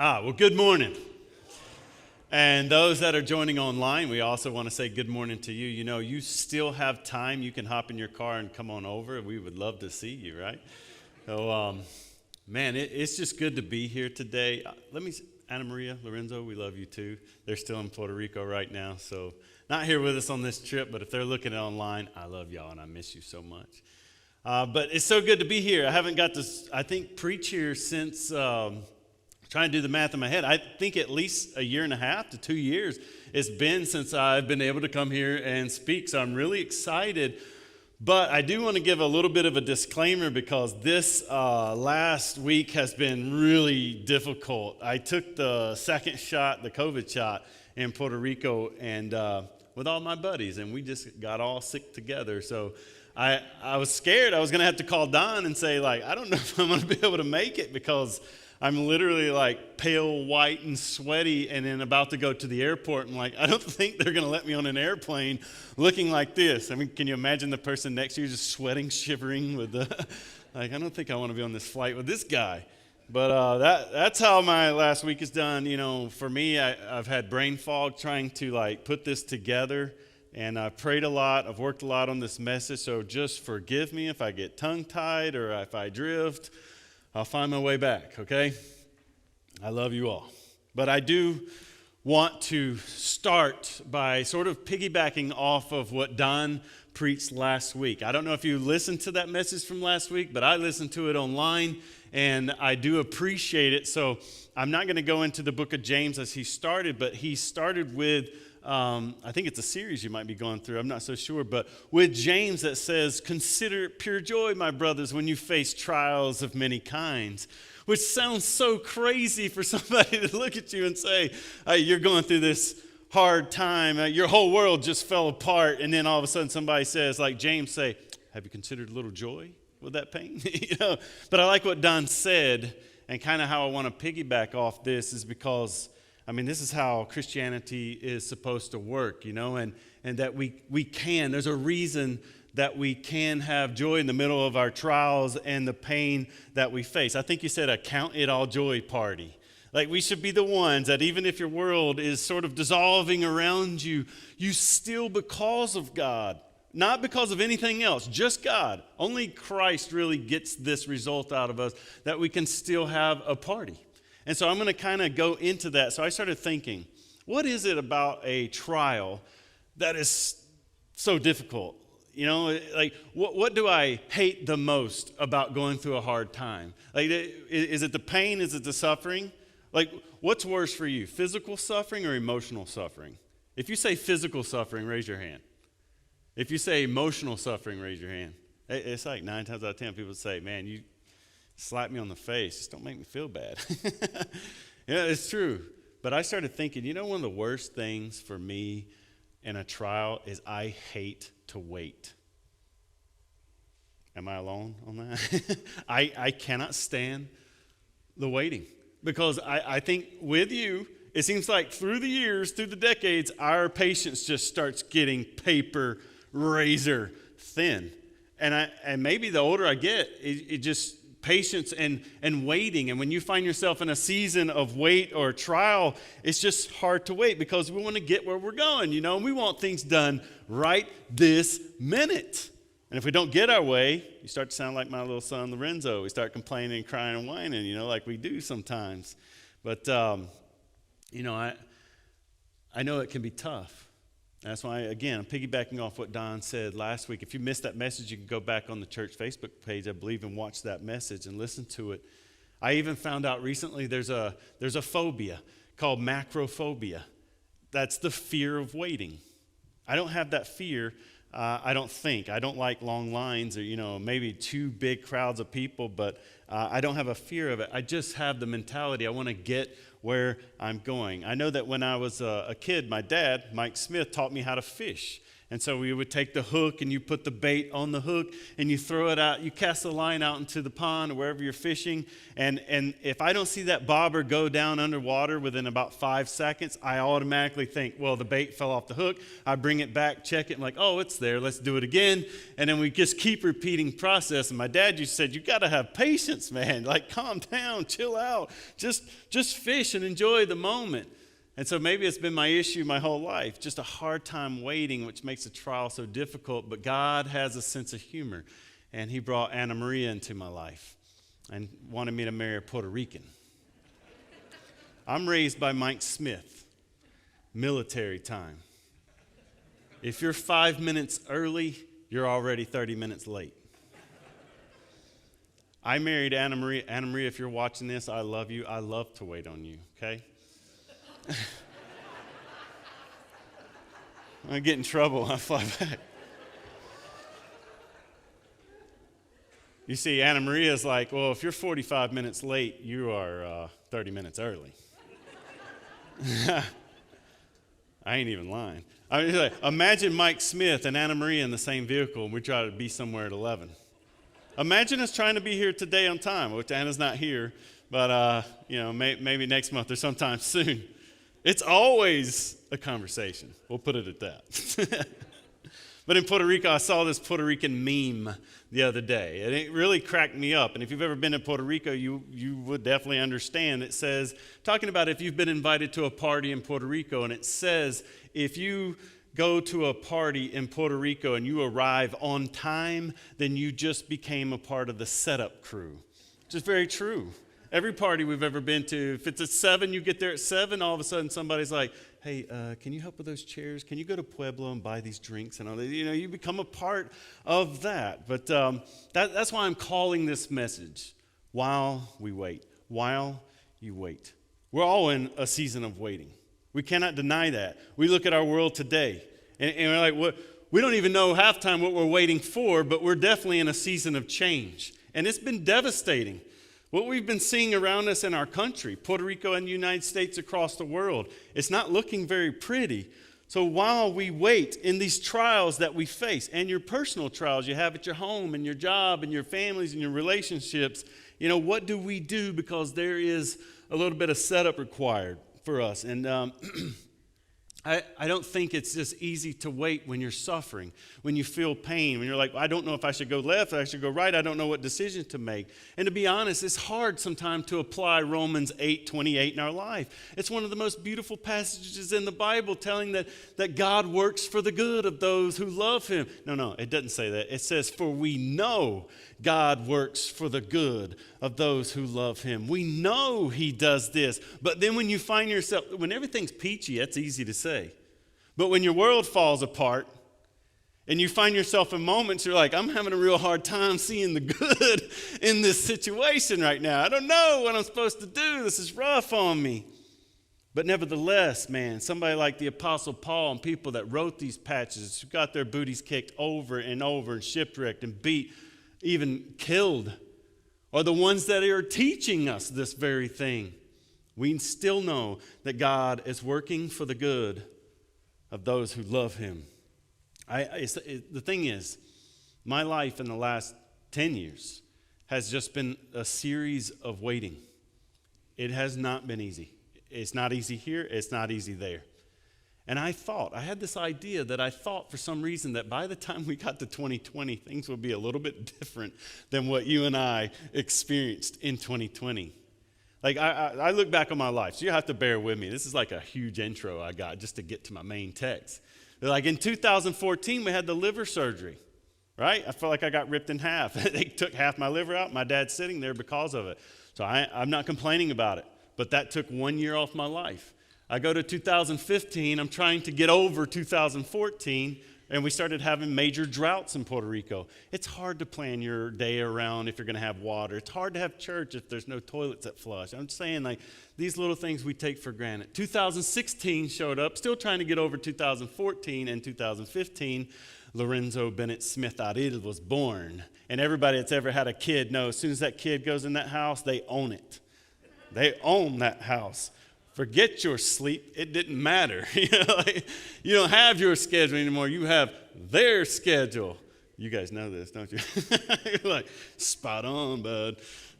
Well, good morning. And those that are joining online, we also want to say good morning to you. You know, you still have time. You can hop in your car and come on over. We would love to see you, right? So, man, it's just good to be here today. Anna Maria, Lorenzo, we love you too. They're still in Puerto Rico right now, so not here with us on this trip, but if they're looking at online, I love y'all and I miss you so much. But it's so good to be here. I haven't got to, I think, preach here since... trying to do the math in my head, I think at least a year and a half to 2 years it's been since I've been able to come here and speak. So I'm really excited. But I do want to give a little bit of a disclaimer because this last week has been really difficult. I took the second shot, the COVID shot in Puerto Rico and with all my buddies, and we just got all sick together. So I was scared I was going to have to call Don and say, like, I don't know if I'm going to be able to make it because I'm literally like pale white and sweaty and then about to go to the airport. And like, I don't think they're going to let me on an airplane looking like this. I mean, can you imagine the person next to you just sweating, shivering with the, like, I don't think I want to be on this flight with this guy. But that's how my last week is done. You know, for me, I've had brain fog trying to like put this together. And I've prayed a lot. I've worked a lot on this message. So just forgive me if I get tongue-tied or if I drift. I'll find my way back, okay? I love you all. But I do want to start by sort of piggybacking off of what Don preached last week. I don't know if you listened to that message from last week, but I listened to it online, and I do appreciate it. So I'm not going to go into the book of James as he started, but he started with I think it's a series you might be going through. I'm not so sure. But with James that says, consider it pure joy, my brothers, when you face trials of many kinds, which sounds so crazy for somebody to look at you and say, hey, you're going through this hard time. Your whole world just fell apart. And then all of a sudden somebody says, like James say, have you considered a little joy with that pain? You know. But I like what Don said, and kind of how I want to piggyback off this is because I mean, this is how Christianity is supposed to work, you know, and that we can. There's a reason that we can have joy in the middle of our trials and the pain that we face. I think you said a count it all joy party. Like we should be the ones that even if your world is sort of dissolving around you, you still, because of God, not because of anything else, just God. Only Christ really gets this result out of us, that we can still have a party. And so I'm going to kind of go into that. So I started thinking, what is it about a trial that is so difficult? You know, like what do I hate the most about going through a hard time? Like, is it the pain? Is it the suffering? Like, what's worse for you, physical suffering or emotional suffering? If you say physical suffering, raise your hand. If you say emotional suffering, raise your hand. It's like 9 times out of 10 people say, man, you slap me on the face, just don't make me feel bad. Yeah, it's true. But I started thinking, you know, one of the worst things for me in a trial is I hate to wait. Am I alone on that? I cannot stand the waiting because I think with you, it seems like through the years, through the decades, our patience just starts getting paper razor thin. And maybe the older I get, it just patience and waiting. And when you find yourself in a season of wait or trial, it's just hard to wait because we want to get where we're going, you know, and we want things done right this minute. And if we don't get our way, you start to sound like my little son Lorenzo. We start complaining and crying and whining, you know, like we do sometimes. But, you know, I know it can be tough. That's why, again, I'm piggybacking off what Don said last week. If you missed that message, you can go back on the church Facebook page, I believe, and watch that message and listen to it. I even found out recently there's a phobia called macrophobia. That's the fear of waiting. I don't have that fear. I don't think. I don't like long lines or, you know, maybe too big crowds of people, but I don't have a fear of it. I just have the mentality I want to get where I'm going. I know that when I was a kid, my dad, Mike Smith, taught me how to fish. And so we would take the hook and you put the bait on the hook and you throw it out. You cast the line out into the pond or wherever you're fishing. And if I don't see that bobber go down underwater within about 5 seconds, I automatically think, well, the bait fell off the hook. I bring it back, check it, and like, oh, it's there. Let's do it again. And then we just keep repeating process. And my dad used to say, you got to have patience, man. Like, calm down, chill out. Just fish and enjoy the moment. And so maybe it's been my issue my whole life, just a hard time waiting, which makes the trial so difficult. But God has a sense of humor, and he brought Anna Maria into my life and wanted me to marry a Puerto Rican. I'm raised by Mike Smith, military time. If you're 5 minutes early, you're already 30 minutes late. I married Anna Maria. Anna Maria, if you're watching this, I love you. I love to wait on you, okay? I get in trouble when I fly back. You see, Anna Maria's like, well, if you're 45 minutes late, you are 30 minutes early. I ain't even lying. I mean, like, imagine Mike Smith and Anna Maria in the same vehicle, and we try to be somewhere at 11. Imagine us trying to be here today on time, which Anna's not here, but maybe next month or sometime soon. It's always a conversation. We'll put it at that. But in Puerto Rico, I saw this Puerto Rican meme the other day, and it really cracked me up. And if you've ever been to Puerto Rico, you would definitely understand. It says, talking about if you've been invited to a party in Puerto Rico, and it says, if you go to a party in Puerto Rico and you arrive on time, then you just became a part of the setup crew, which is very true. Every party we've ever been to, if it's at 7, you get there at 7, all of a sudden somebody's like, hey, can you help with those chairs? Can you go to Pueblo and buy these drinks and all that? You become a part of that. But that's why I'm calling this message, While We Wait. While you wait. We're all in a season of waiting. We cannot deny that. We look at our world today, and we're like, we don't even know half time what we're waiting for, but we're definitely in a season of change. And it's been devastating. What we've been seeing around us in our country, Puerto Rico and the United States across the world, it's not looking very pretty. So while we wait in these trials that we face, and your personal trials you have at your home and your job and your families and your relationships, what do we do? Because there is a little bit of setup required for us. And I don't think it's just easy to wait when you're suffering, when you feel pain, when you're like, I don't know if I should go left, or I should go right, I don't know what decision to make. And to be honest, it's hard sometimes to apply Romans 8:28 in our life. It's one of the most beautiful passages in the Bible telling that God works for the good of those who love him. No, it doesn't say that. It says, for we know God works for the good of those who love him. We know he does this. But then when you find yourself, when everything's peachy, that's easy to say. But when your world falls apart and you find yourself in moments, you're like, I'm having a real hard time seeing the good in this situation right now. I don't know what I'm supposed to do. This is rough on me. But nevertheless, man, somebody like the Apostle Paul and people that wrote these passages who got their booties kicked over and over and shipwrecked and beat, even killed, are the ones that are teaching us this very thing. We still know that God is working for the good of those who love him. The thing is, my life in the last 10 years has just been a series of waiting. It has not been easy. It's not easy here. It's not easy there. And I had this idea that I thought for some reason that by the time we got to 2020, things would be a little bit different than what you and I experienced in 2020. Like, I look back on my life, so you have to bear with me. This is like a huge intro I got just to get to my main text. Like in 2014, we had the liver surgery, right? I felt like I got ripped in half. They took half my liver out. My dad's sitting there because of it. So I'm not complaining about it, but that took 1 year off my life. I go to 2015, I'm trying to get over 2014, and we started having major droughts in Puerto Rico. It's hard to plan your day around if you're going to have water. It's hard to have church if there's no toilets that flush. I'm just saying, like, these little things we take for granted. 2016 showed up, still trying to get over 2014, and 2015, Lorenzo Bennett Smith Aril was born. And everybody that's ever had a kid knows as soon as that kid goes in that house, they own it. They own that house. Forget your sleep. It didn't matter. You don't have your schedule anymore. You have their schedule. You guys know this, don't you? You're like, spot on, bud.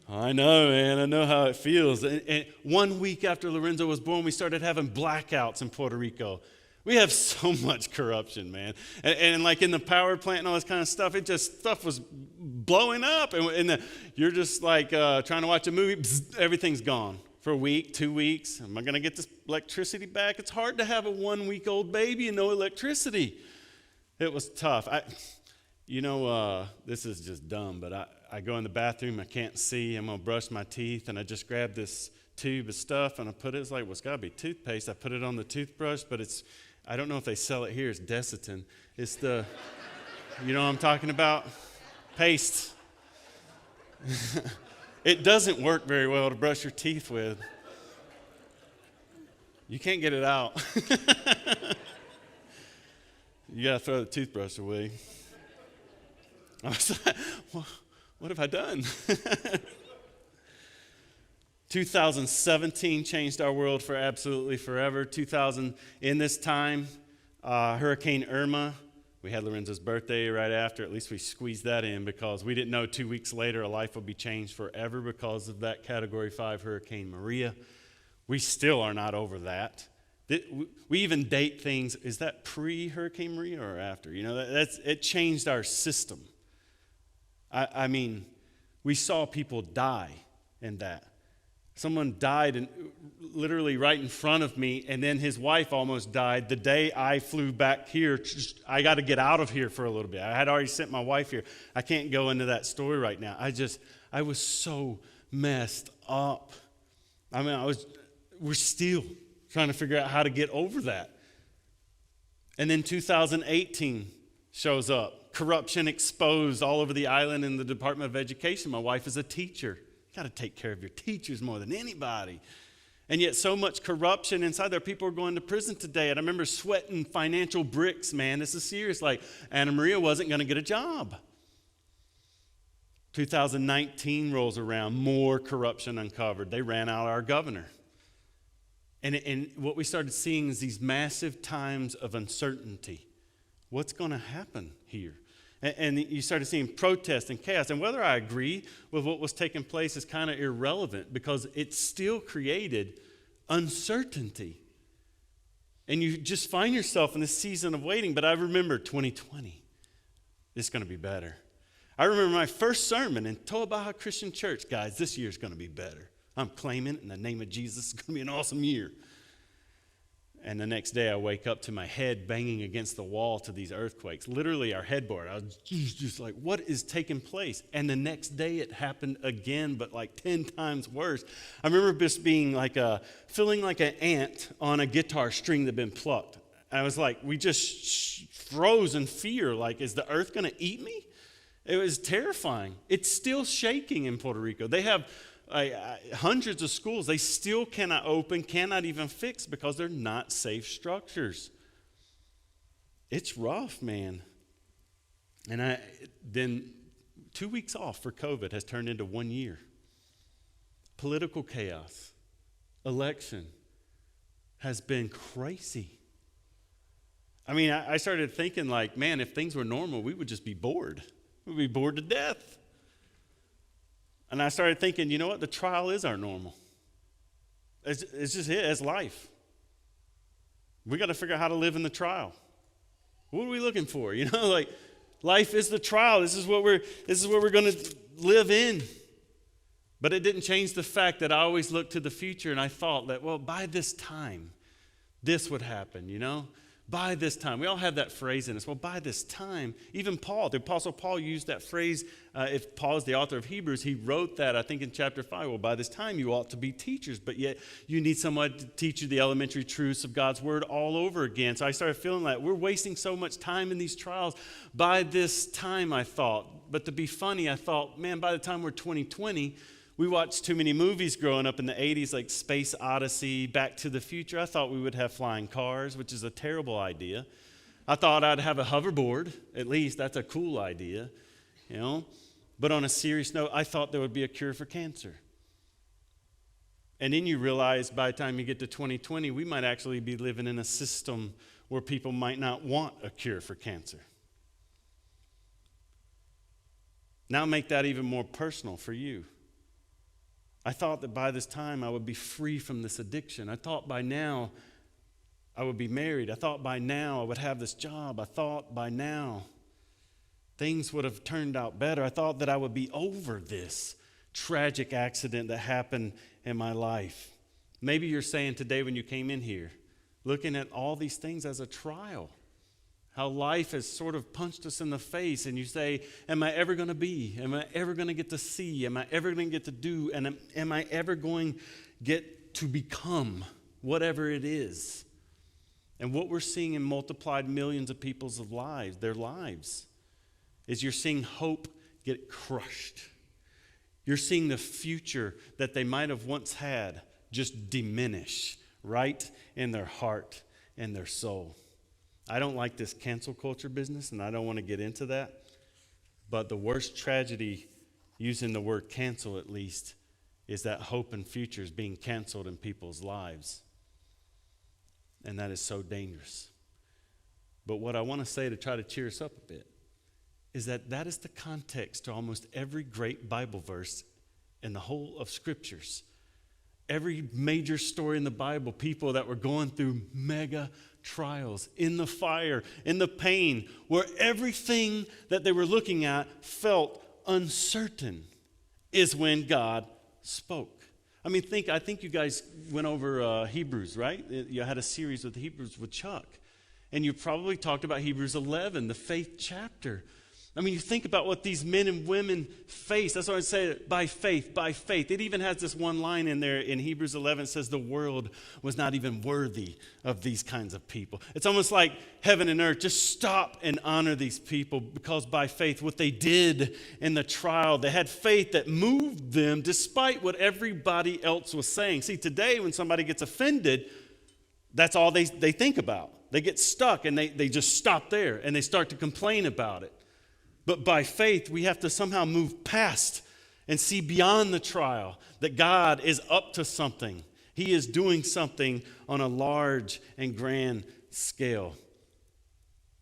I know, man. I know how it feels. And 1 week after Lorenzo was born, we started having blackouts in Puerto Rico. We have so much corruption, man. And like in the power plant and all this kind of stuff, stuff was blowing up. And you're just like trying to watch a movie, everything's gone for a week, 2 weeks. Am I going to get this electricity back? It's hard to have a 1 week old baby and no electricity. It was tough. This is just dumb, but I go in the bathroom, I can't see, I'm going to brush my teeth, and I just grab this tube of stuff, and I put it, it's like, well, it's got to be toothpaste. I put it on the toothbrush, but I don't know if they sell it here, it's Desitin. It's the, you know what I'm talking about? Paste. It doesn't work very well to brush your teeth with. You can't get it out. You got to throw the toothbrush away. I was like, well, what have I done? 2017 changed our world for absolutely forever. In this time, Hurricane Irma, we had Lorenzo's birthday right after. At least we squeezed that in because we didn't know 2 weeks later a life would be changed forever because of that Category 5 Hurricane Maria. We still are not over that. We even date things, is that pre-Hurricane Maria or after? It changed our system. I mean, we saw people die in that. Someone died literally right in front of me, and then his wife almost died. The day I flew back here, I got to get out of here for a little bit. I had already sent my wife here. I can't go into that story right now. I was so messed up. I mean, we're still trying to figure out how to get over that. And then 2018 shows up. Corruption exposed all over the island in the Department of Education. My wife is a teacher. You got to take care of your teachers more than anybody. And yet so much corruption inside there. People are going to prison today. And I remember sweating financial bricks, man. This is serious. Like Anna Maria wasn't going to get a job. 2019 rolls around. More corruption uncovered. They ran out our governor. And what we started seeing is these massive times of uncertainty. What's going to happen here? And you started seeing protests and chaos. And whether I agree with what was taking place is kind of irrelevant because it still created uncertainty. And you just find yourself in this season of waiting. But I remember 2020. It's going to be better. I remember my first sermon in Toa Baja Christian Church. Guys, this year's going to be better. I'm claiming it in the name of Jesus. It's going to be an awesome year. And the next day I wake up to my head banging against the wall to these earthquakes. Literally our headboard. I was just like, what is taking place? And the next day it happened again, but like 10 times worse. I remember just being like feeling like an ant on a guitar string that had been plucked. I was like, we just froze in fear. Like, is the earth going to eat me? It was terrifying. It's still shaking in Puerto Rico. They have hundreds of schools they still cannot open, cannot even fix because they're not safe structures. It's rough, man. And then 2 weeks off for COVID has turned into 1 year. Political chaos, election has been crazy. I mean, I started thinking like, man, if things were normal, we would just be bored. We'd be bored to death. And I started thinking, you know what? The trial is our normal. It's just it. It's life. We got to figure out how to live in the trial. What are we looking for? Like life is the trial. This is what we're going to live in. But it didn't change the fact that I always looked to the future and I thought that, well, by this time, this would happen, By this time. We all have that phrase in us. Well, by this time, even Paul, the Apostle Paul used that phrase. If Paul is the author of Hebrews, he wrote that, I think, in chapter 5. Well, by this time, you ought to be teachers, but yet you need someone to teach you the elementary truths of God's word all over again. So I started feeling like we're wasting so much time in these trials. By this time, I thought. But to be funny, I thought, man, by the time we're 2020, we watched too many movies growing up in the 80s, like Space Odyssey, Back to the Future. I thought we would have flying cars, which is a terrible idea. I thought I'd have a hoverboard. At least that's a cool idea, But on a serious note, I thought there would be a cure for cancer. And then you realize by the time you get to 2020, we might actually be living in a system where people might not want a cure for cancer. Now make that even more personal for you. I thought that by this time I would be free from this addiction. I thought by now I would be married. I thought by now I would have this job. I thought by now things would have turned out better. I thought that I would be over this tragic accident that happened in my life. Maybe you're saying today when you came in here, looking at all these things as a trial, how life has sort of punched us in the face, and you say, am I ever going to be? Am I ever going to get to see? Am I ever going to get to do? And am I ever going to get to become whatever it is? And what we're seeing in multiplied millions of people's lives, their lives, is you're seeing hope get crushed. You're seeing the future that they might have once had just diminish right in their heart and their soul. I don't like this cancel culture business, and I don't want to get into that. But the worst tragedy, using the word cancel at least, is that hope and future is being canceled in people's lives. And that is so dangerous. But what I want to say to try to cheer us up a bit is that is the context to almost every great Bible verse in the whole of Scriptures. Every major story in the Bible, people that were going through mega trials, in the fire, in the pain, where everything that they were looking at felt uncertain, is when God spoke. I think you guys went over Hebrews, right? You had a series with Hebrews with Chuck. And you probably talked about Hebrews 11, the faith chapter. I mean, you think about what these men and women face. That's why I say by faith, by faith. It even has this one line in there in Hebrews 11. It says the world was not even worthy of these kinds of people. It's almost like heaven and earth. Just stop and honor these people, because by faith, what they did in the trial, they had faith that moved them despite what everybody else was saying. See, today when somebody gets offended, that's all they think about. They get stuck and they just stop there and they start to complain about it. But by faith, we have to somehow move past and see beyond the trial that God is up to something. He is doing something on a large and grand scale.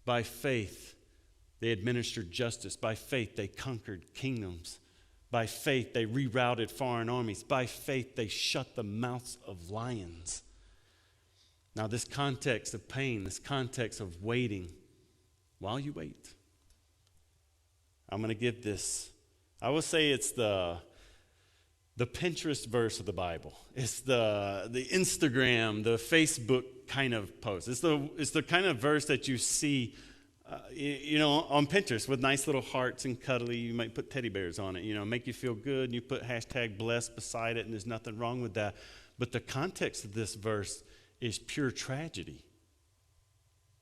By faith, they administered justice. By faith, they conquered kingdoms. By faith, they rerouted foreign armies. By faith, they shut the mouths of lions. Now, this context of pain, this context of waiting, while you wait, I'm going to give this. I will say it's the Pinterest verse of the Bible. It's the Instagram, the Facebook kind of post. It's the kind of verse that you see, on Pinterest with nice little hearts and cuddly. You might put teddy bears on it, make you feel good. And you put #blessed beside it, and there's nothing wrong with that. But the context of this verse is pure tragedy.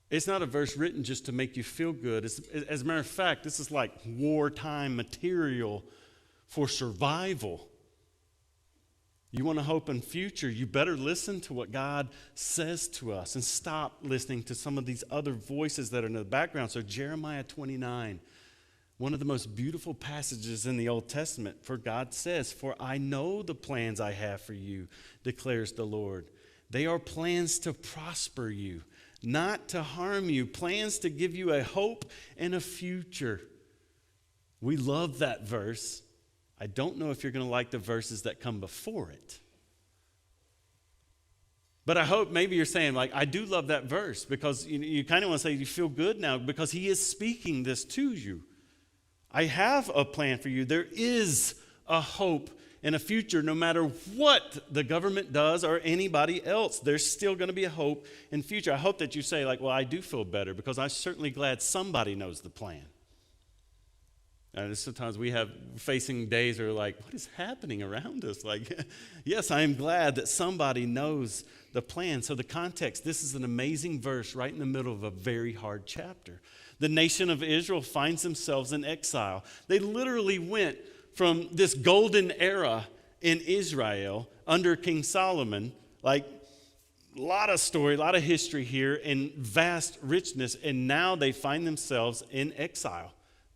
It's not a verse written just to make you feel good. As a matter of fact, this is like wartime material for survival. You want a hope and future, you better listen to what God says to us and stop listening to some of these other voices that are in the background. So Jeremiah 29, one of the most beautiful passages in the Old Testament, for God says, "For I know the plans I have for you, declares the Lord. They are plans to prosper you, not to harm you, plans to give you a hope and a future." We love that verse. I don't know if you're going to like the verses that come before it. But I hope maybe you're saying, I do love that verse, because you kind of want to say you feel good now because he is speaking this to you. I have a plan for you. There is a hope and a future, no matter what the government does or anybody else. There's still going to be a hope and future. I hope that you say, well, I do feel better because I'm certainly glad somebody knows the plan. And sometimes we have facing days where we're like, what is happening around us? Yes, I am glad that somebody knows the plan. So the context, this is an amazing verse right in the middle of a very hard chapter. The nation of Israel finds themselves in exile. They literally went from this golden era in Israel under King Solomon, a lot of story, a lot of history here, and vast richness, and now they find themselves in exile,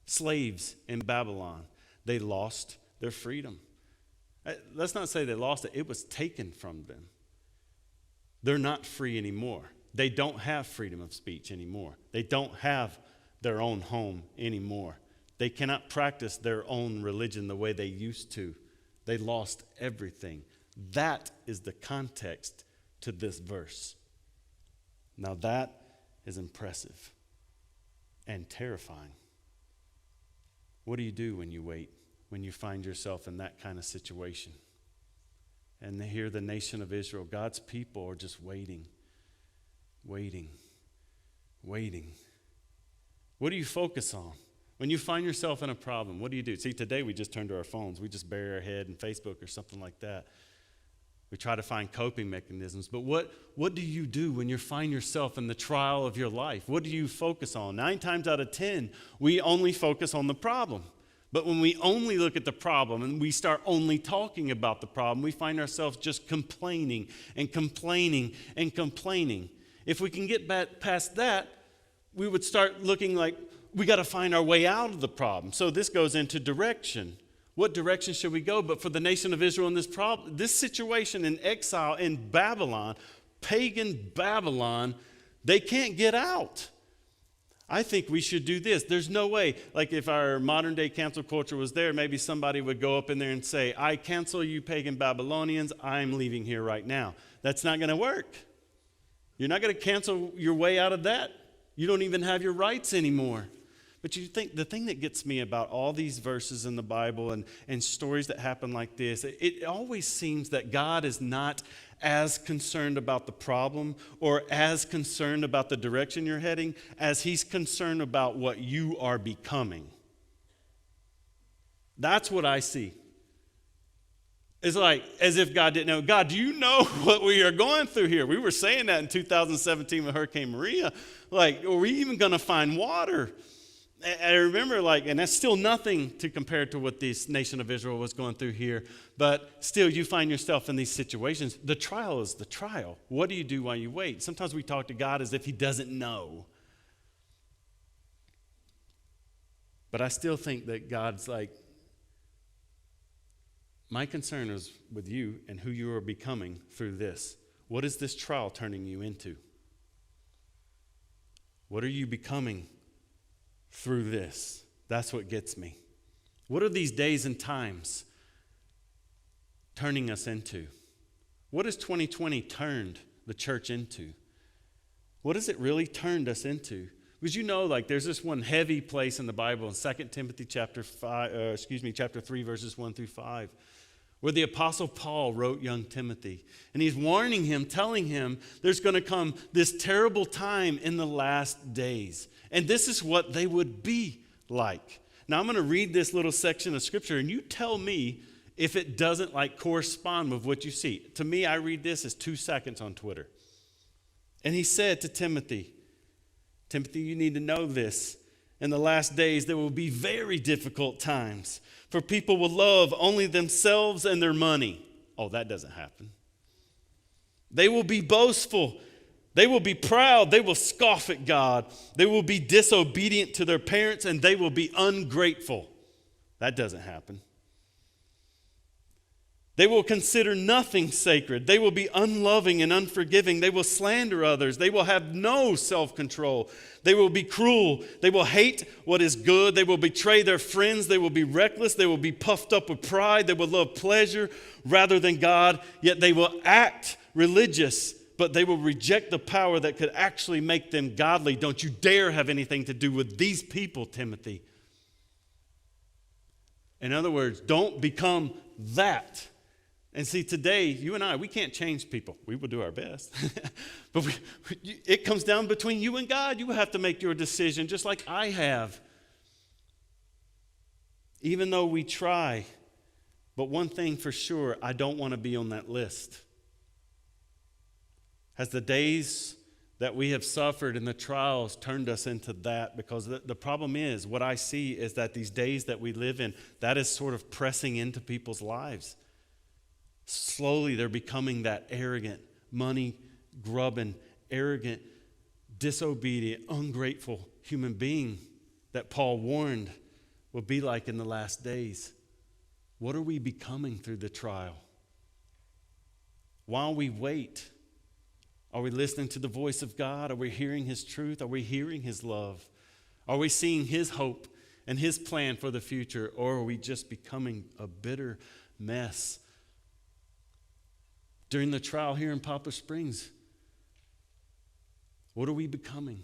slaves in Babylon. They lost their freedom. Let's not say they lost it. It was taken from them. They're not free anymore. They don't have freedom of speech anymore. They don't have their own home anymore. They cannot practice their own religion the way they used to. They lost everything. That is the context to this verse. Now that is impressive and terrifying. What do you do when you wait, when you find yourself in that kind of situation? And here the nation of Israel, God's people are just waiting. What do you focus on? When you find yourself in a problem, what do you do? See, today we just turn to our phones. We just bury our head in Facebook or something like that. We try to find coping mechanisms. But what do you do when you find yourself in the trial of your life? What do you focus on? 9 times out of 10, we only focus on the problem. But when we only look at the problem and we start only talking about the problem, we find ourselves just complaining and complaining and complaining. If we can get past that, we would start looking like we got to find our way out of the problem. So this goes into direction. What direction should we go? But for the nation of Israel in this situation in exile in Babylon, pagan Babylon, they can't get out. I think we should do this. There's no way, like if our modern day cancel culture was there, maybe somebody would go up in there and say, I cancel you pagan Babylonians, I'm leaving here right now. That's not going to work. You're not going to cancel your way out of that. You don't even have your rights anymore. But you think the thing that gets me about all these verses in the Bible and stories that happen like this, it always seems that God is not as concerned about the problem or as concerned about the direction you're heading as he's concerned about what you are becoming. That's what I see. It's like as if God didn't know. God, do you know what we are going through here? We were saying that in 2017 with Hurricane Maria. Like, are we even going to find water? I remember, and that's still nothing to compare to what this nation of Israel was going through here. But still, you find yourself in these situations. The trial is the trial. What do you do while you wait? Sometimes we talk to God as if He doesn't know. But I still think that God's like, my concern is with you and who you are becoming through this. What is this trial turning you into? What are you becoming through this? That's what gets me. What are these days and times turning us into? What has 2020 turned the church into? What has it really turned us into? Because there's this one heavy place in the Bible in 2 Timothy chapter 3 verses 1 through 5, where the Apostle Paul wrote young Timothy. And he's warning him, telling him there's going to come this terrible time in the last days. And this is what they would be like. Now I'm going to read this little section of scripture and you tell me if it doesn't correspond with what you see. To me, I read this as 2 seconds on Twitter. And he said to Timothy, you need to know this. In the last days, there will be very difficult times, for people will love only themselves and their money. Oh, that doesn't happen. They will be boastful. They will be proud. They will scoff at God. They will be disobedient to their parents, and they will be ungrateful. That doesn't happen. They will consider nothing sacred. They will be unloving and unforgiving. They will slander others. They will have no self-control. They will be cruel. They will hate what is good. They will betray their friends. They will be reckless. They will be puffed up with pride. They will love pleasure rather than God. Yet they will act religious, but they will reject the power that could actually make them godly. Don't you dare have anything to do with these people, Timothy. In other words, don't become that. And see, today, you and I, we can't change people. We will do our best. But it comes down between you and God. You have to make your decision just like I have. Even though we try. But one thing for sure, I don't want to be on that list. Has the days that we have suffered and the trials turned us into that? Because the problem is, what I see is that these days that we live in, that is sort of pressing into people's lives. Slowly they're becoming that arrogant, money-grubbing, arrogant, disobedient, ungrateful human being that Paul warned will be like in the last days. What are we becoming through the trial? While we wait, are we listening to the voice of God? Are we hearing his truth? Are we hearing his love? Are we seeing his hope and his plan for the future? Or are we just becoming a bitter mess? During the trial here in Poplar Springs, what are we becoming?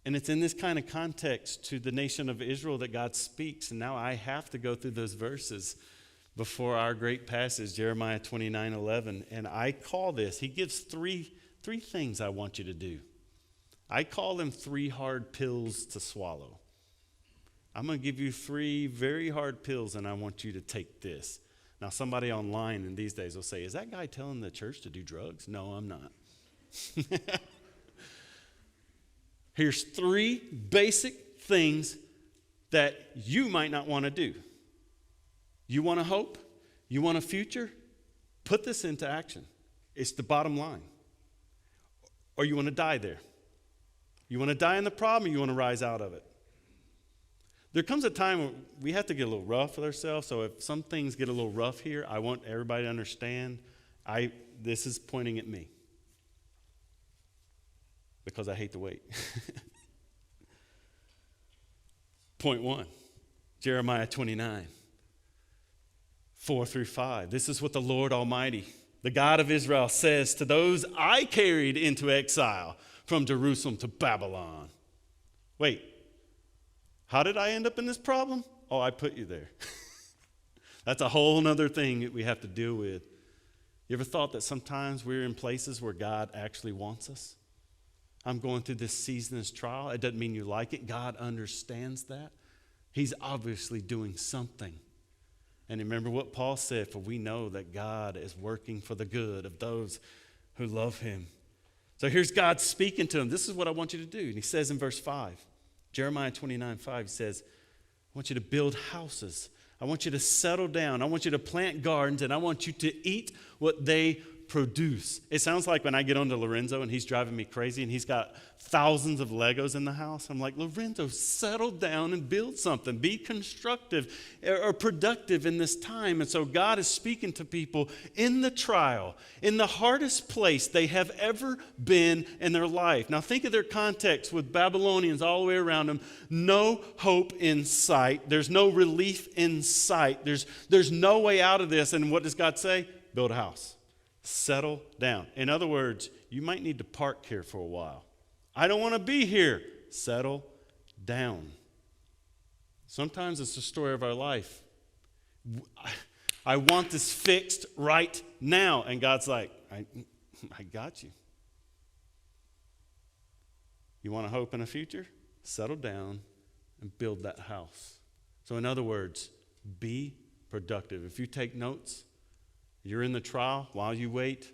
And it's in this kind of context to the nation of Israel that God speaks. And now I have to go through those verses before our great passage, Jeremiah 29:11. And I call this, he gives three things I want you to do. I call them 3 hard pills to swallow. I'm going to give you 3 very hard pills, and I want you to take this. Now, somebody online in these days will say, is that guy telling the church to do drugs? No, I'm not. Here's 3 basic things that you might not want to do. You want a hope? You want a future? Put this into action. It's the bottom line. Or you want to die there. You want to die in the problem, or you want to rise out of it? There comes a time where we have to get a little rough with ourselves. So if some things get a little rough here, I want everybody to understand this is pointing at me. Because I hate to wait. Point 1, Jeremiah 29, 4-5. This is what the Lord Almighty, the God of Israel, says to those I carried into exile from Jerusalem to Babylon. Wait, how did I end up in this problem? Oh, I put you there. That's a whole other thing that we have to deal with. You ever thought that sometimes we're in places where God actually wants us? I'm going through this season, this trial. It doesn't mean you like it. God understands that. He's obviously doing something. And remember what Paul said, for we know that God is working for the good of those who love him. So here's God speaking to him. This is what I want you to do. And he says in verse 5, Jeremiah 29:5, he says, I want you to build houses. I want you to settle down. I want you to plant gardens, and I want you to eat what they produce. It sounds like when I get on to Lorenzo and he's driving me crazy and he's got thousands of Legos in the house. I'm like, Lorenzo, settle down and build something. Be constructive or productive in this time. And so God is speaking to people in the trial, in the hardest place they have ever been in their life. Now think of their context with Babylonians all the way around them. No hope in sight. There's no relief in sight. There's no way out of this. And what does God say? Build a house. Settle down. In other words, you might need to park here for a while. I don't want to be here. Settle down. Sometimes it's the story of our life. I want this fixed right now. And God's like, I got you. You want a hope and a future? Settle down and build that house. So in other words, be productive. If you take notes, you're in the trial while you wait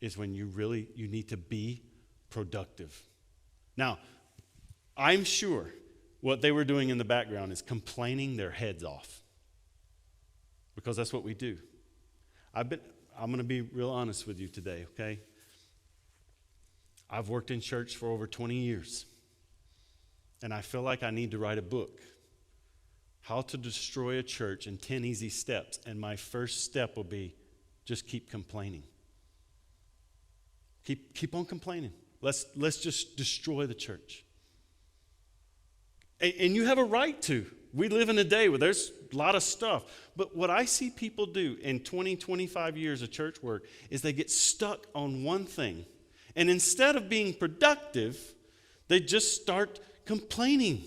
is when you need to be productive. Now, I'm sure what they were doing in the background is complaining their heads off, because that's what we do. I'm going to be real honest with you today, okay? I've worked in church for over 20 years, and I feel like I need to write a book. How to destroy a church in 10 easy steps. And my first step will be just keep complaining. Keep on complaining. Let's just destroy the church. And you have a right to. We live in a day where there's a lot of stuff. But what I see people do in 20, 25 years of church work is they get stuck on one thing. And instead of being productive, they just start complaining.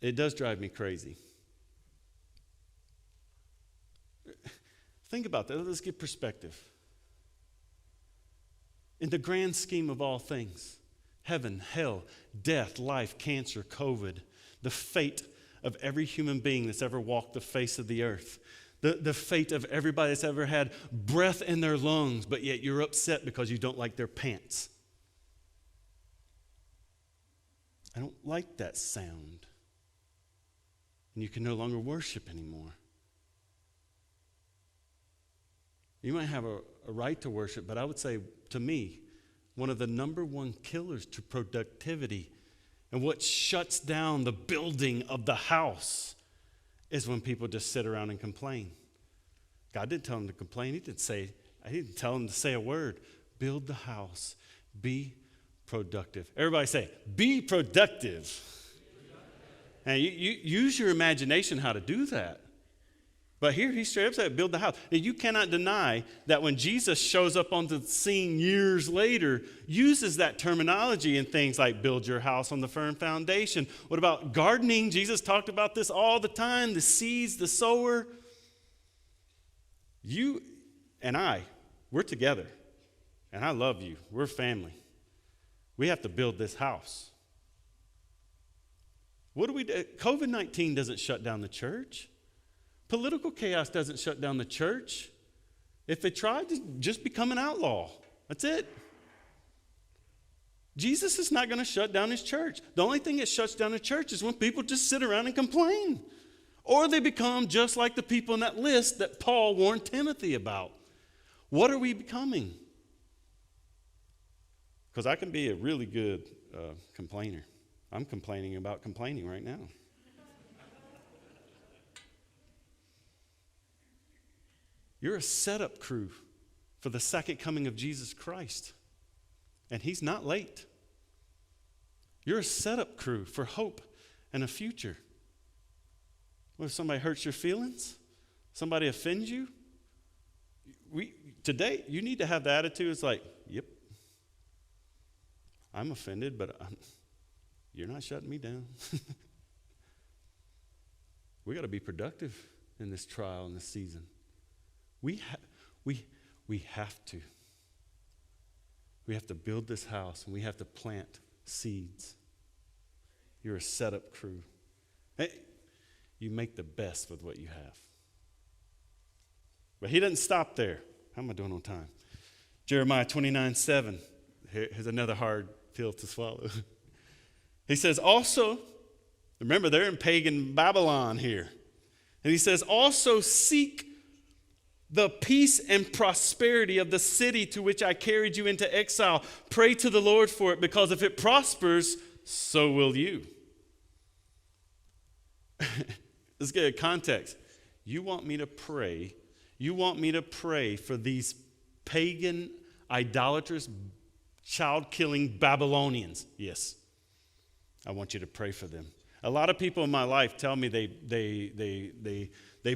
It does drive me crazy. Think about that. Let's get perspective. In the grand scheme of all things, heaven, hell, death, life, cancer, COVID, the fate of every human being that's ever walked the face of the earth, the fate of everybody that's ever had breath in their lungs, but yet you're upset because you don't like their pants. I don't like that sound. And you can no longer worship anymore. You might have a right to worship, but I would say, to me, one of the number one killers to productivity And what shuts down the building of the house is when people just sit around and complain. God didn't tell them to complain. He didn't tell them to say a word. Build the house. Be productive. Everybody say, be productive. And you use your imagination how to do that. But here he straight up said, build the house. Now, you cannot deny that when Jesus shows up on the scene years later, uses that terminology in things like build your house on the firm foundation. What about gardening? Jesus talked about this all the time, the seeds, the sower. You and I, we're together. And I love you. We're family. We have to build this house. What do we do? COVID-19 doesn't shut down the church. Political chaos doesn't shut down the church. If they tried to just become an outlaw, that's it. Jesus is not going to shut down his church. The only thing that shuts down the church is when people just sit around and complain. Or they become just like the people in that list that Paul warned Timothy about. What are we becoming? Because I can be a really good complainer. I'm complaining about complaining right now. You're a setup crew for the second coming of Jesus Christ. And he's not late. You're a setup crew for hope and a future. What if somebody hurts your feelings? Somebody offends you? Today, you need to have the attitude, it's like, yep, I'm offended, but you're not shutting me down. We got to be productive in this trial, in this season. We have to. We have to build this house, and we have to plant seeds. You're a setup crew. Hey, you make the best with what you have. But he doesn't stop there. How am I doing on time? Jeremiah 29:7. Here's another hard pill to swallow. He says, also, remember, they're in pagan Babylon here. And he says, also seek the peace and prosperity of the city to which I carried you into exile. Pray to the Lord for it, because if it prospers, so will you. Let's get a context. You want me to pray? You want me to pray for these pagan, idolatrous, child-killing Babylonians? Yes. I want you to pray for them. A lot of people in my life tell me they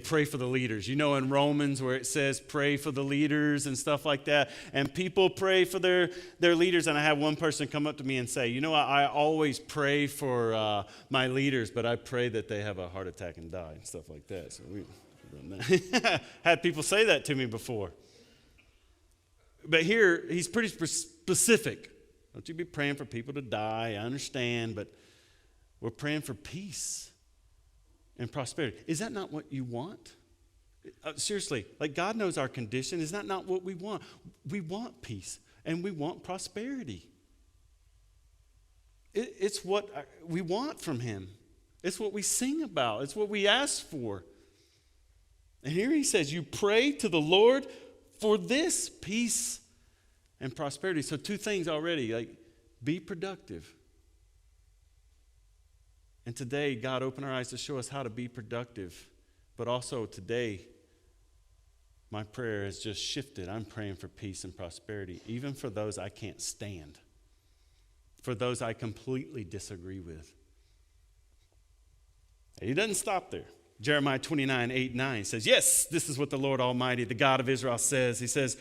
pray for the leaders. You know, in Romans where it says pray for the leaders and stuff like that. And people pray for their leaders. And I had one person come up to me and say, you know, I always pray for my leaders, but I pray that they have a heart attack and die and stuff like that. So we had people say that to me before. But here, he's pretty specific. Don't you be praying for people to die. I understand, but we're praying for peace and prosperity. Is that not what you want? Seriously, like God knows our condition. Is that not what we want? We want peace and we want prosperity. It's what we want from him. It's what we sing about. It's what we ask for. And here he says, you pray to the Lord for this peace and prosperity. So two things already, like be productive. And today, God opened our eyes to show us how to be productive. But also today, my prayer has just shifted. I'm praying for peace and prosperity, even for those I can't stand, for those I completely disagree with. He doesn't stop there. Jeremiah 29:8-9 says, yes, this is what the Lord Almighty, the God of Israel says. He says,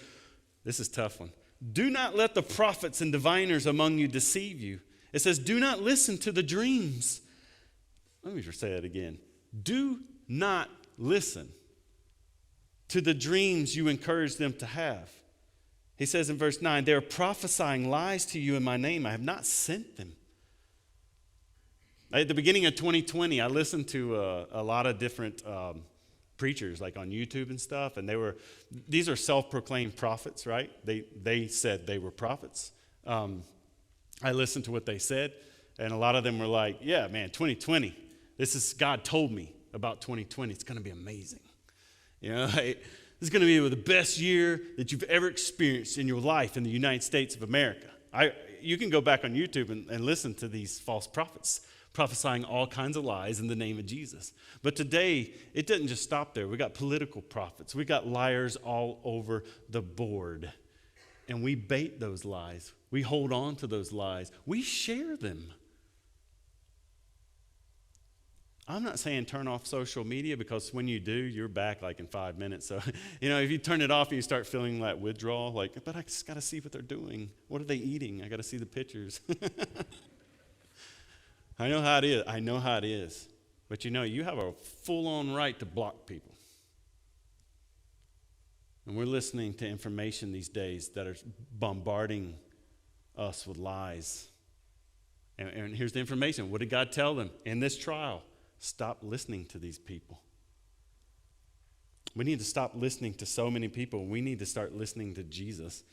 this is a tough one. Do not let the prophets and diviners among you deceive you. It says, do not listen to the dreams. Let me just say that again. Do not listen to the dreams you encourage them to have. He says in verse 9, they are prophesying lies to you in my name. I have not sent them. At the beginning of 2020, I listened to a lot of different preachers, like on YouTube and stuff, and these are self-proclaimed prophets, right? They said they were prophets. I listened to what they said, and a lot of them were like, yeah, man, 2020, God told me about 2020. It's going to be amazing. You know, this is going to be the best year that you've ever experienced in your life in the United States of America. you can go back on YouTube and listen to these false prophets prophesying all kinds of lies in the name of Jesus. But today, it doesn't just stop there. We got political prophets. We got liars all over the board. And we bait those lies. We hold on to those lies. We share them. I'm not saying turn off social media, because when you do, you're back like in 5 minutes. So, if you turn it off and you start feeling that withdrawal, but I just got to see what they're doing. What are they eating? I got to see the pictures. I know how it is. But you have a full-on right to block people. And we're listening to information these days that are bombarding us with lies. And here's the information. What did God tell them in this trial? Stop listening to these people. We need to stop listening to so many people. We need to start listening to Jesus.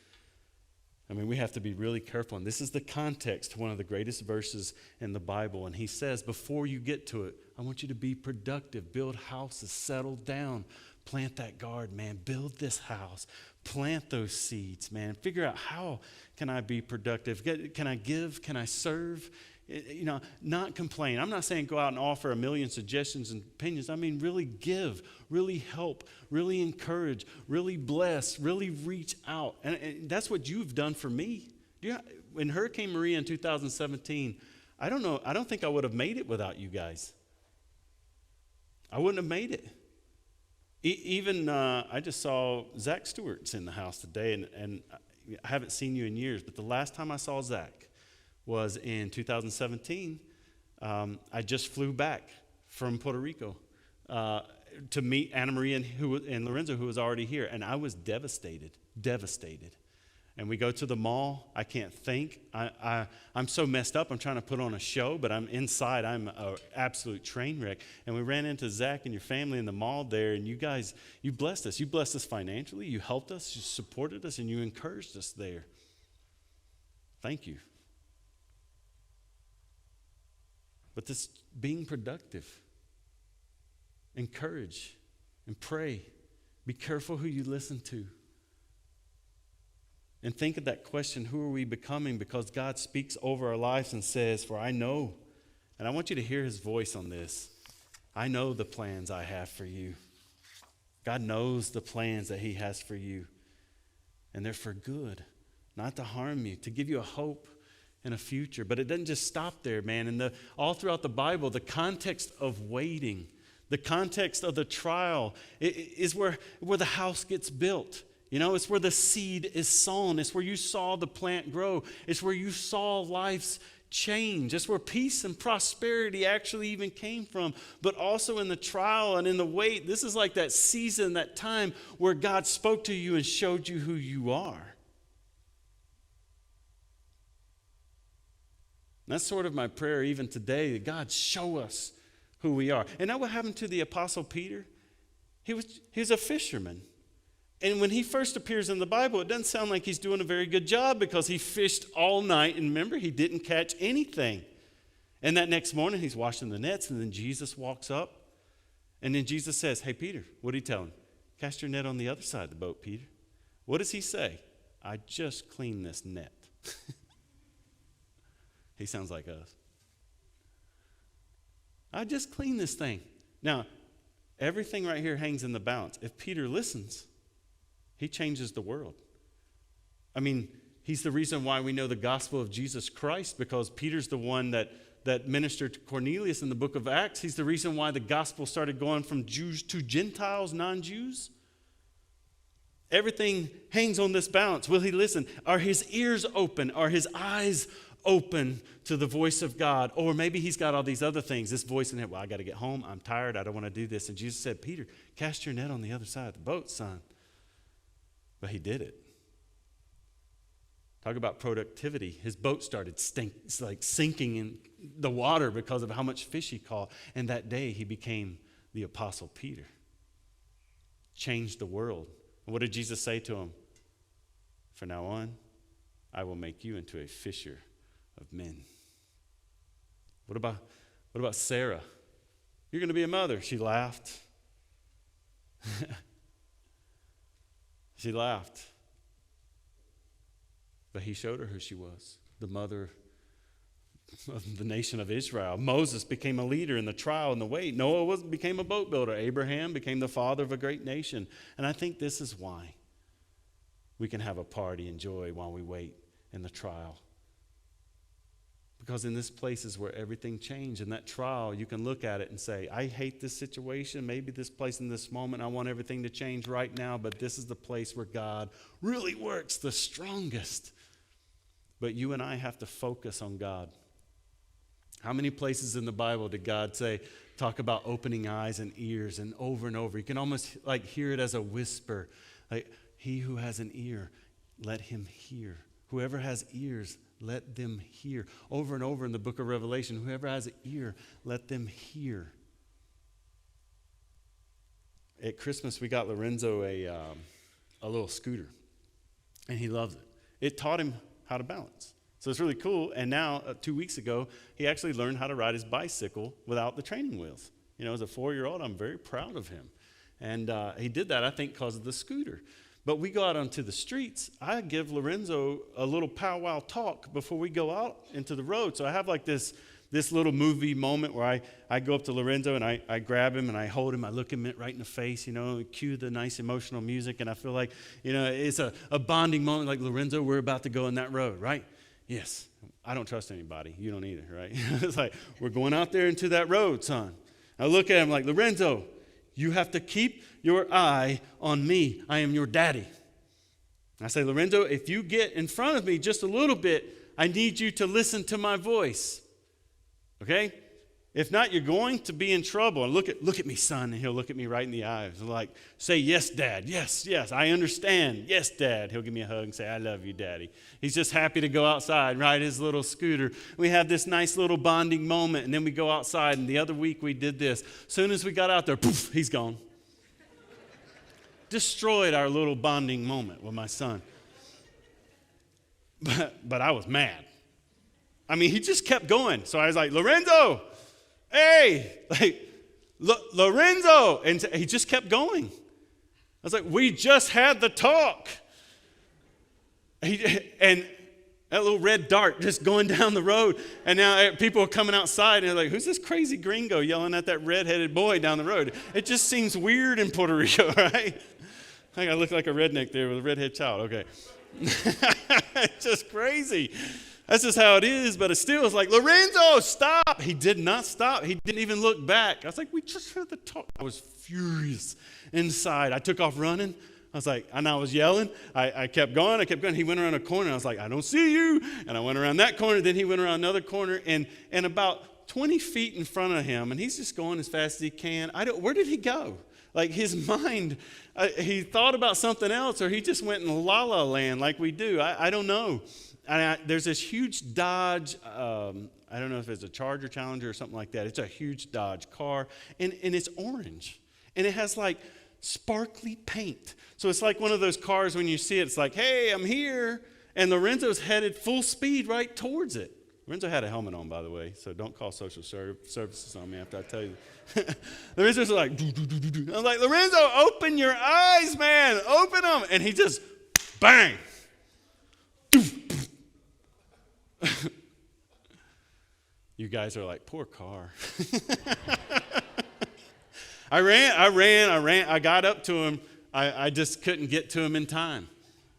We have to be really careful. And this is the context to one of the greatest verses in the Bible. And he says, before you get to it, I want you to be productive. Build houses, settle down, plant that garden, man. Build this house, plant those seeds, man. Figure out, how can I be productive? Can I give? Can I serve? Not complain. I'm not saying go out and offer a million suggestions and opinions. Really give, really help, really encourage, really bless, really reach out. And that's what you've done for me. When Hurricane Maria in 2017, I don't think I would have made it without you guys. I wouldn't have made it. Even I just saw Zach Stewart's in the house today, and I haven't seen you in years, but the last time I saw Zach was in 2017. I just flew back from Puerto Rico to meet Anna Maria and Lorenzo, who was already here, and I was devastated. And we go to the mall. I can't think. I'm so messed up. I'm trying to put on a show, but I'm inside. I'm an absolute train wreck. And we ran into Zach and your family in the mall there, and you guys, you blessed us. You blessed us financially. You helped us. You supported us, and you encouraged us there. Thank you. But this being productive, encourage and pray. Be careful who you listen to. And think of that question, who are we becoming? Because God speaks over our lives and says, for I know, and I want you to hear his voice on this. I know the plans I have for you. God knows the plans that he has for you. And they're for good, not to harm you, to give you a hope and a future. But it doesn't just stop there, man. And all throughout the Bible, the context of waiting, the context of the trial is where the house gets built. It's where the seed is sown. It's where you saw the plant grow. It's where you saw life's change. It's where peace and prosperity actually even came from. But also in the trial and in the wait, this is like that season, that time where God spoke to you and showed you who you are. And that's sort of my prayer even today, that God show us who we are. And now what happened to the Apostle Peter? He was a fisherman. And when he first appears in the Bible, it doesn't sound like he's doing a very good job, because he fished all night. And remember, he didn't catch anything. And that next morning, he's washing the nets, and then Jesus walks up. And then Jesus says, hey, Peter, what did he tell him? Cast your net on the other side of the boat, Peter. What does he say? I just cleaned this net. He sounds like us. I just cleaned this thing. Now, everything right here hangs in the balance. If Peter listens, he changes the world. He's the reason why we know the gospel of Jesus Christ, because Peter's the one that ministered to Cornelius in the book of Acts. He's the reason why the gospel started going from Jews to Gentiles, non-Jews. Everything hangs on this balance. Will he listen? Are his ears open? Are his eyes open to the voice of God? Or maybe he's got all these other things, this voice in him, well, I got to get home. I'm tired. I don't want to do this. And Jesus said, Peter, cast your net on the other side of the boat, son. But he did it. Talk about productivity. His boat started sinking in the water because of how much fish he caught. And that day he became the Apostle Peter. Changed the world. And what did Jesus say to him? From now on, I will make you into a fisher of men. What about Sarah? You're going to be a mother. She laughed. She laughed. But he showed her who she was. the mother of the nation of Israel. Moses became a leader in the trial and the wait. Noah became a boat builder. Abraham became the father of a great nation. And I think this is why we can have a party and joy while we wait in the trial. Because in this place is where everything changed. In that trial, you can look at it and say, I hate this situation. Maybe this place in this moment, I want everything to change right now. But this is the place where God really works the strongest. But you and I have to focus on God. How many places in the Bible did God say, talk about opening eyes and ears and over? You can almost like hear it as a whisper. Like, he who has an ear, let him hear. Whoever has ears, let them hear. Over and over in the book of Revelation, whoever has an ear, let them hear. At Christmas, we got Lorenzo a little scooter, and he loves it. It taught him how to balance. So it's really cool. And now, 2 weeks ago, he actually learned how to ride his bicycle without the training wheels. You know, as a 4-year-old, I'm very proud of him. And he did that, I think, because of the scooter. But we go out onto the streets. I give Lorenzo a little powwow talk before we go out into the road. So I have like this little movie moment where I go up to Lorenzo and I grab him and I hold him. I look him right in the face, you know, cue the nice emotional music. And I feel like, you know, it's a bonding moment. Like, Lorenzo, we're about to go on that road, right? Yes. I don't trust anybody. You don't either, right? It's like, we're going out there into that road, son. I look at him like, Lorenzo, you have to keep your eye on me. I am your daddy. I say, Lorenzo, if you get in front of me just a little bit, I need you to listen to my voice. Okay? If not, you're going to be in trouble. And look at me, son. And he'll look at me right in the eyes. Like, say, yes, Dad. Yes, I understand. Yes, Dad. He'll give me a hug and say, I love you, Daddy. He's just happy to go outside, ride his little scooter. We have this nice little bonding moment, and then we go outside. And the other week we did this. As soon as we got out there, poof, he's gone. Destroyed our little bonding moment with my son. But I was mad. I mean, he just kept going. So I was like, Lorenzo, hey, like, Lorenzo. And he just kept going. I was like, we just had the talk. And that little red dart just going down the road. And now people are coming outside and they're like, who's this crazy gringo yelling at that redheaded boy down the road? It just seems weird in Puerto Rico, right? I think I look like a redneck there with a redhead child. Okay. It's just crazy. That's just how it is, but it still is like, Lorenzo, stop. He did not stop. He didn't even look back. I was like, we just heard the talk. I was furious inside. I took off running. I was like, and I was yelling. I kept going. He went around a corner. I was like, I don't see you. And I went around that corner. Then he went around another corner. And about 20 feet in front of him, and he's just going as fast as he can. Where did he go? Like, his mind, he thought about something else, or he just went in la-la land like we do. I don't know. And there's this huge Dodge, I don't know if it's a Charger, Challenger, or something like that. It's a huge Dodge car, and it's orange. And it has, like, sparkly paint. So it's like one of those cars when you see it, it's like, hey, I'm here. And Lorenzo's headed full speed right towards it. Lorenzo had a helmet on, by the way, so don't call social services on me after I tell you. Lorenzo's like, do. I'm like, Lorenzo, open your eyes, man. Open them. And he just, bang. You guys are like, poor car. I ran. I got up to him. I just couldn't get to him in time.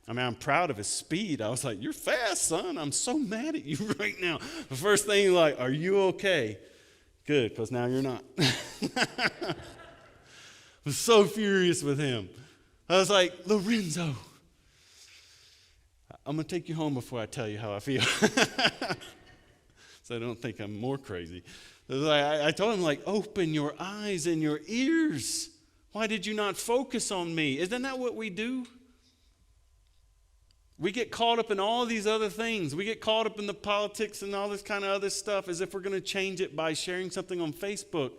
I mean, I'm proud of his speed. I was like, you're fast, son. I'm so mad at you right now. The first thing, like, are you okay? Good, because now you're not. I was so furious with him. I was like, Lorenzo, I'm going to take you home before I tell you how I feel. So I don't think I'm more crazy. I told him, like, open your eyes and your ears. Why did you not focus on me? Isn't that what we do? We get caught up in all these other things. We get caught up in the politics and all this kind of other stuff as if we're going to change it by sharing something on Facebook.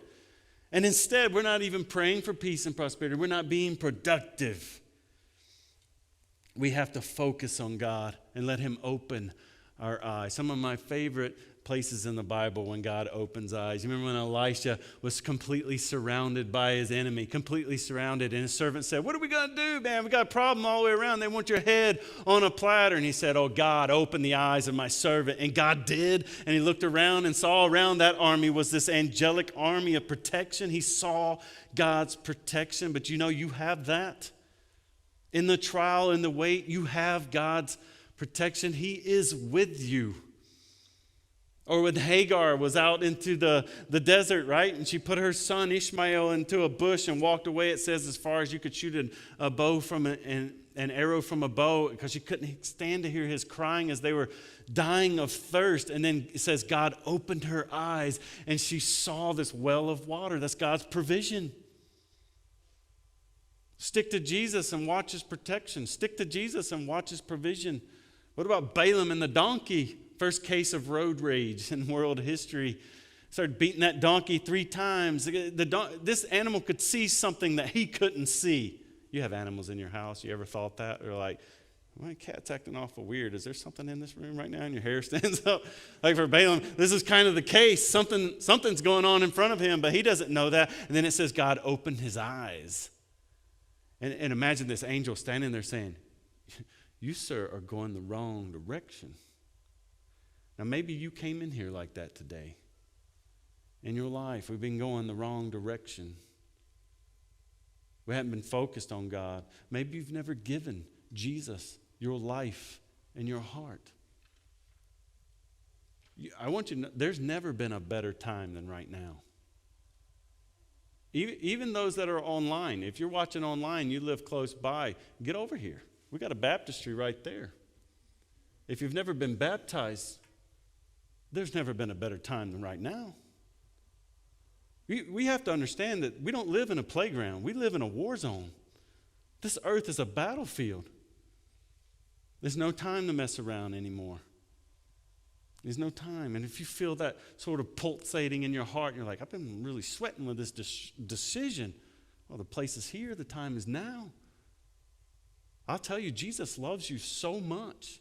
And instead, we're not even praying for peace and prosperity. We're not being productive. We have to focus on God and let Him open our eyes. Some of my favorite places in the Bible when God opens eyes. You remember when Elisha was completely surrounded by his enemy, completely surrounded, and his servant said, "What are we going to do, man? We got a problem all the way around. They want your head on a platter." And he said, "Oh, God, open the eyes of my servant." And God did, and he looked around and saw around that army was this angelic army of protection. He saw God's protection, but you know, you have that. In the trial, in the wait, you have God's protection. He is with you. Or when Hagar was out into the desert, right? And she put her son Ishmael into a bush and walked away, it says, as far as you could shoot a bow from an arrow from a bow, because she couldn't stand to hear his crying as they were dying of thirst. And then it says God opened her eyes and she saw this well of water. That's God's provision. Stick to Jesus and watch his protection. Stick to Jesus and watch his provision. What about Balaam and the donkey? First case of road rage in world history. Started beating that donkey 3 times. This animal could see something that he couldn't see. You have animals in your house. You ever thought that? Or like, my cat's acting awful weird. Is there something in this room right now? And your hair stands up. Like for Balaam, this is kind of the case. Something's going on in front of him, but he doesn't know that. And then it says God opened his eyes. And imagine this angel standing there saying, "You, sir, are going the wrong direction." Now, maybe you came in here like that today. In your life, we've been going the wrong direction. We haven't been focused on God. Maybe you've never given Jesus your life and your heart. I want you to know, there's never been a better time than right now. Even those that are online, if you're watching online, you live close by, get over here. We got a baptistry right there. If you've never been baptized, there's never been a better time than right now. We have to understand that we don't live in a playground. We live in a war zone. This earth is a battlefield. There's no time to mess around anymore. There's no time. And if you feel that sort of pulsating in your heart, and you're like, I've been really sweating with this decision. Well, the place is here. The time is now. I'll tell you, Jesus loves you so much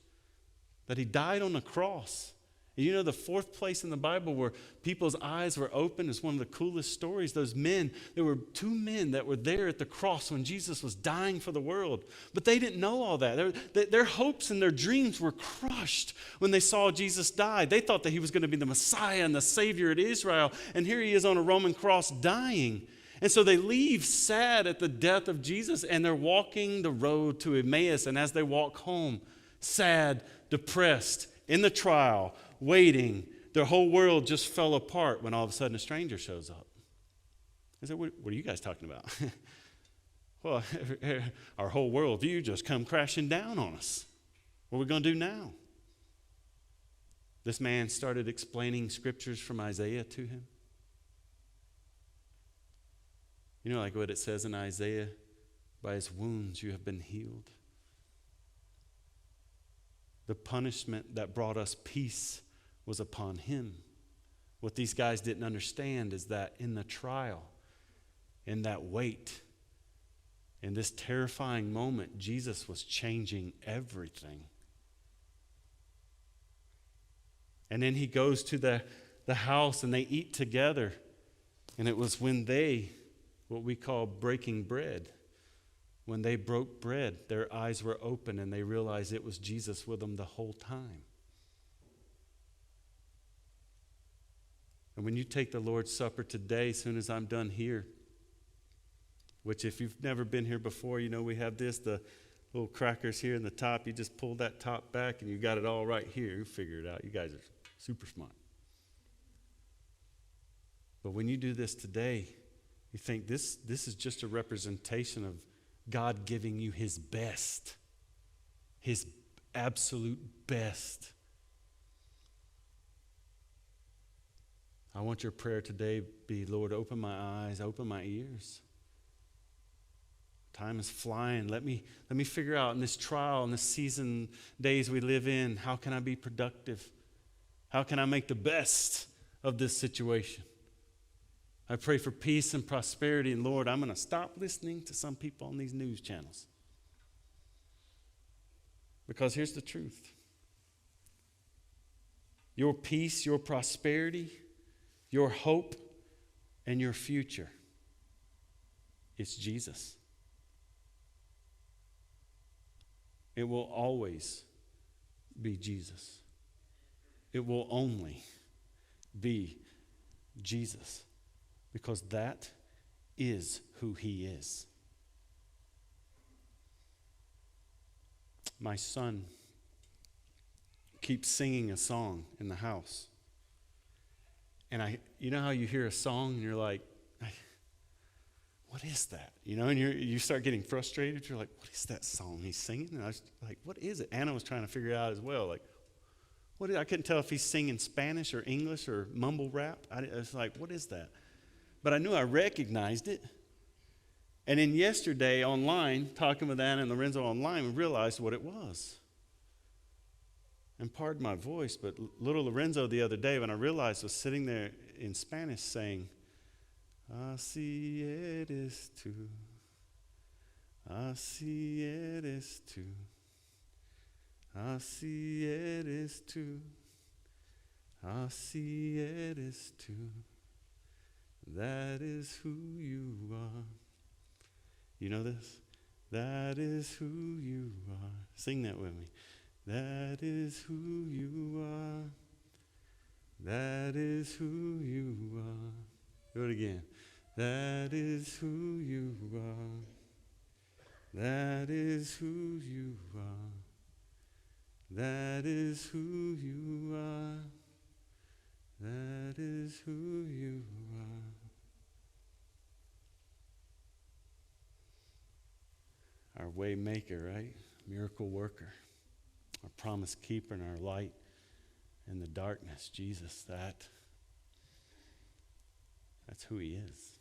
that he died on the cross. And you know, the 4th place in the Bible where people's eyes were open is one of the coolest stories. Those men, there were 2 men that were there at the cross when Jesus was dying for the world. But they didn't know all that. Their hopes and their dreams were crushed when they saw Jesus die. They thought that he was going to be the Messiah and the Savior of Israel. And here he is on a Roman cross dying. And so they leave sad at the death of Jesus, and they're walking the road to Emmaus. And as they walk home, sad, depressed, in the trial, waiting, their whole world just fell apart when all of a sudden a stranger shows up. I said, what are you guys talking about? Well, our whole worldview just come crashing down on us. What are we going to do now? This man started explaining scriptures from Isaiah to him. You know, like what it says in Isaiah, by his wounds you have been healed. The punishment that brought us peace was upon him. What these guys didn't understand is that in the trial, in that wait, in this terrifying moment, Jesus was changing everything. And then he goes to the house and they eat together. And it was when they, what we call breaking bread, when they broke bread, their eyes were open and they realized it was Jesus with them the whole time. And when you take the Lord's Supper today, as soon as I'm done here, which if you've never been here before, you know we have the little crackers here in the top. You just pull that top back and you got it all right here. You figure it out. You guys are super smart. But when you do this today, you think this is just a representation of God giving you his best, his absolute best. I want your prayer today be, Lord, open my eyes, open my ears. Time is flying. Let me figure out in this trial, in this season, days we live in, how can I be productive? How can I make the best of this situation? I pray for peace and prosperity. And Lord, I'm going to stop listening to some people on these news channels. Because here's the truth. your peace, your prosperity, your hope, and your future. It's Jesus. It will always be Jesus. It will only be Jesus, because that is who he is. My son keeps singing a song in the house. And you know how you hear a song and you're like, what is that? You know, and you start getting frustrated. You're like, what is that song he's singing? And I was like, what is it? Anna was trying to figure it out as well. Like, I couldn't tell if he's singing Spanish or English or mumble rap. I was like, what is that? But I knew I recognized it. And then yesterday online, talking with Anna and Lorenzo online, we realized what it was. And pardon my voice, but little Lorenzo the other day, when I realized, was sitting there in Spanish saying, Así eres tú, así eres tú, así eres tú, así eres tú. That is who you are. You know this? That is who you are. Sing that with me. That is who you are. That is who you are. Do it again. That is who you are. That is who you are. That is who you are. That is who you are. Our way maker, right? Miracle worker. Our promise keeper and our light in the darkness. Jesus, that's who he is.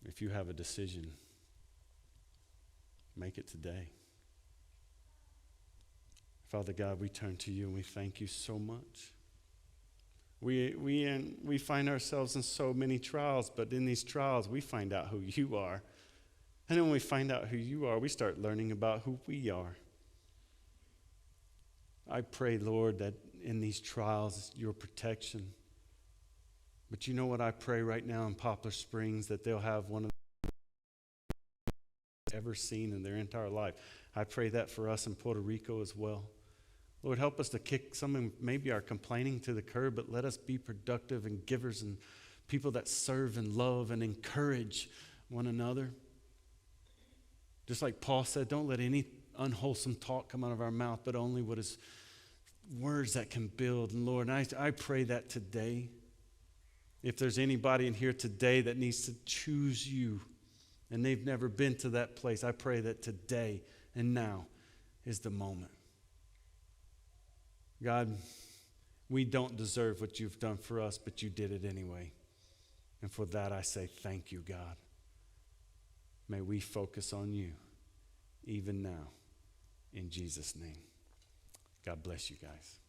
If you have a decision, make it today. Father God, we turn to you and we thank you so much. We find ourselves in so many trials, but in these trials we find out who you are. And then when we find out who you are, we start learning about who we are. I pray, Lord, that in these trials, your protection. But you know what I pray right now in Poplar Springs, that they'll have one of the ever seen in their entire life. I pray that for us in Puerto Rico as well. Lord, help us to kick some of maybe our complaining to the curb, but let us be productive and givers and people that serve and love and encourage one another. Just like Paul said, don't let any unwholesome talk come out of our mouth, but only what is words that can build. And Lord, I pray that today, if there's anybody in here today that needs to choose you and they've never been to that place, I pray that today and now is the moment. God, we don't deserve what you've done for us, but you did it anyway. And for that I say thank you, God. May we focus on you even now, in Jesus' name. God bless you guys.